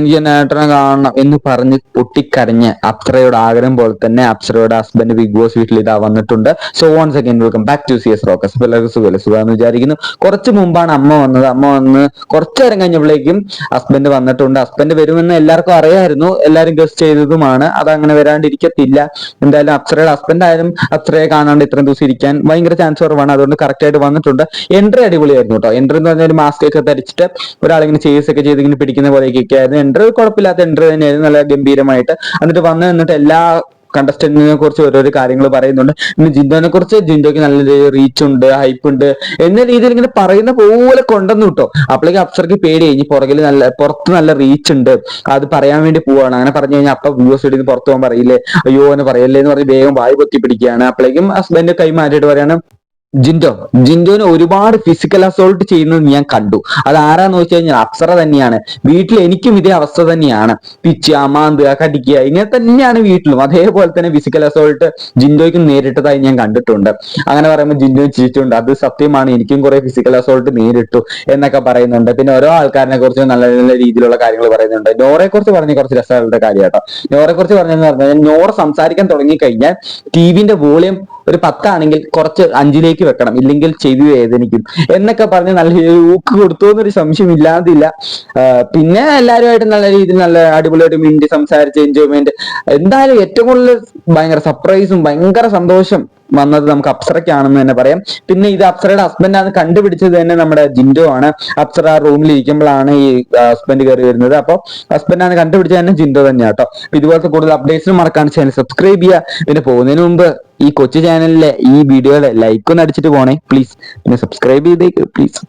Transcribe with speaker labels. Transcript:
Speaker 1: എനിക്ക് നേട്ടനെ കാണണം എന്ന് പറഞ്ഞ് പൊട്ടിക്കരഞ്ഞ് അപ്സരയുടെ ആഗ്രഹം പോലെ തന്നെ അപ്സരയുടെ ഹസ്ബൻഡ് ബിഗ് ബോസ് വീട്ടിൽ ഇതാ വന്നിട്ടുണ്ട്. So once again welcome back to CS rocks. എല്ലാവർക്കും സുഖമെന്ന് വിചാരിക്കുന്നു. കുറച്ച് മുമ്പാണ് അമ്മ വന്നത്. അമ്മ വന്ന് കുറച്ചു നേരം കഴിഞ്ഞപ്പോഴേക്കും ഹസ്ബൻഡ് വന്നിട്ടുണ്ട്. ഹസ്ബൻഡ് വരുമെന്ന് എല്ലാവർക്കും അറിയായിരുന്നു, എല്ലാവരും ഗസ്റ്റ് ചെയ്തതുമാണ്. അത് അങ്ങനെ വരാണ്ടിരിക്കത്തില്ല. എന്തായാലും അപ്സരയുടെ ഹസ്ബൻഡ് ആയാലും അപ്സരയെ കാണാണ്ട് ഇത്രയും ദിവസം ഇരിക്കാൻ ഭയങ്കര ചാൻസ് കുറവാണ്. അതുകൊണ്ട് കറക്റ്റ് ആയിട്ട് വന്നിട്ടുണ്ട്. എൻട്രി അടിപൊളിയായിരുന്നു കേട്ടോ. എൻട്രി എന്ന് പറഞ്ഞാൽ ഒരു മാസ്ക് ഒക്കെ ധരിച്ചിട്ട് ഒരാളിങ്ങനെ ചേസ് ഒക്കെ ചെയ്ത് ഇങ്ങനെ പിടിക്കുന്ന പോലെയൊക്കെ ആയിരുന്നു. എൻട്രി കുഴപ്പമില്ലാത്ത എൻട്രി തന്നെയായിരുന്നു, നല്ല ഗംഭീരമായിട്ട്. എന്നിട്ട് എല്ലാ കണ്ടസ്റ്റന്റിനെ കുറിച്ച് ഓരോരോ കാര്യങ്ങൾ പറയുന്നുണ്ട്. ഇന്ന് ജിൻഡോനെ കുറിച്ച്, ജിൻഡോക്ക് നല്ലൊരു റീച്ച് ഉണ്ട്, ഹൈപ്പ് ഉണ്ട് എന്ന രീതിയിൽ ഇങ്ങനെ പറയുന്ന പോലെ കൊണ്ടുവന്നു കിട്ടോ. അപ്പോഴേക്കും അപ്സരക്ക് പേടി കഴിഞ്ഞ് പുറത്ത് നല്ല റീച്ച് ഉണ്ട്, അത് പറയാൻ വേണ്ടി പോവാണ്. അങ്ങനെ പറഞ്ഞു കഴിഞ്ഞാൽ അപ്പൊ വ്യൂസ് ഇടുന്ന് പുറത്ത് പോകാൻ പറയില്ലേ, അയ്യോ എന്ന് പറയല്ലേ എന്ന് പറഞ്ഞ് വേഗം വായി പൊത്തി പിടിക്കുകയാണ്. അപ്പോഴേക്കും ഹസ്ബൻഡ് കൈ മാറ്റിയിട്ട് പറയാണ്, ജിൻഡോനെ ഒരുപാട് ഫിസിക്കൽ അസോൾട്ട് ചെയ്യുന്നത് ഞാൻ കണ്ടു. അത് ആരാന്ന് വെച്ച് കഴിഞ്ഞാൽ അപ്സര തന്നെയാണ്. വീട്ടിൽ എനിക്കും ഇതേ അവസ്ഥ തന്നെയാണ്. പിച്ചുക, മാന്തുക, കടിക്കുക, ഇങ്ങനെ തന്നെയാണ് വീട്ടിലും. അതേപോലെ തന്നെ ഫിസിക്കൽ അസോൾട്ട് ജിൻഡോയ്ക്കും നേരിട്ടതായി ഞാൻ കണ്ടിട്ടുണ്ട്. അങ്ങനെ പറയുമ്പോൾ ജിൻഡോ ചിരിച്ചുണ്ട്, അത് സത്യമാണ്, എനിക്കും കുറെ ഫിസിക്കൽ അസോൾട്ട് നേരിട്ടു എന്നൊക്കെ പറയുന്നുണ്ട്. പിന്നെ ഓരോ ആൾക്കാരെ കുറിച്ച് നല്ല നല്ല രീതിയിലുള്ള കാര്യങ്ങൾ പറയുന്നുണ്ട്. നോറയെ കുറിച്ച് പറഞ്ഞ കുറച്ച് രസങ്ങളുടെ കാര്യം കേട്ടോ. നോറയെ കുറിച്ച് പറഞ്ഞെന്ന് പറഞ്ഞാൽ, നോറ സംസാരിക്കാൻ തുടങ്ങി കഴിഞ്ഞാൽ ടിവിന്റെ വോളിയം ഒരു 10 ആണെങ്കിൽ കുറച്ച് 5 വെക്കണം, ഇല്ലെങ്കിൽ ചെവി വേദനിക്കും എന്നൊക്കെ പറഞ്ഞ് നല്ല ഊക്ക് കൊടുത്തു എന്നൊരു സംശയം ഇല്ലാതില്ല. പിന്നെ എല്ലാവരുമായിട്ട് നല്ല രീതിയിൽ നല്ല അടിപൊളിയായിട്ട് മിണ്ടി സംസാരിച്ച് എൻജോയ്മെന്റ്. എന്തായാലും ഏറ്റവും കൂടുതൽ ഭയങ്കര സർപ്രൈസും ഭയങ്കര സന്തോഷം വന്നത് നമുക്ക് അപ്സരയ്ക്കാണെന്ന് തന്നെ പറയാം. പിന്നെ ഇത് അപ്സരയുടെ ഹസ്ബൻഡാണ് കണ്ടുപിടിച്ചത് തന്നെ നമ്മുടെ ജിൻഡോ ആണ്. അപ്സര റൂമിൽ ഇരിക്കുമ്പോഴാണ് ഈ ഹസ്ബൻഡ് കയറി വരുന്നത്. അപ്പോൾ ഹസ്ബൻഡാണ് കണ്ടുപിടിച്ചത് തന്നെ ജിൻഡോ തന്നെയാണ് കേട്ടോ. ഇതുപോലത്തെ കൂടുതൽ അപ്ഡേറ്റ്സിനും മറക്കാണ് ചാനൽ സബ്സ്ക്രൈബ് ചെയ്യുക. പിന്നെ പോകുന്നതിന് മുമ്പ് ഈ കൊച്ചു ചാനലിലെ ഈ വീഡിയോയുടെ ലൈക്ക് ഒന്ന് അടിച്ചിട്ട് പോണേ പ്ലീസ്. പിന്നെ സബ്സ്ക്രൈബ് ചെയ്തേക്ക് പ്ലീസ്.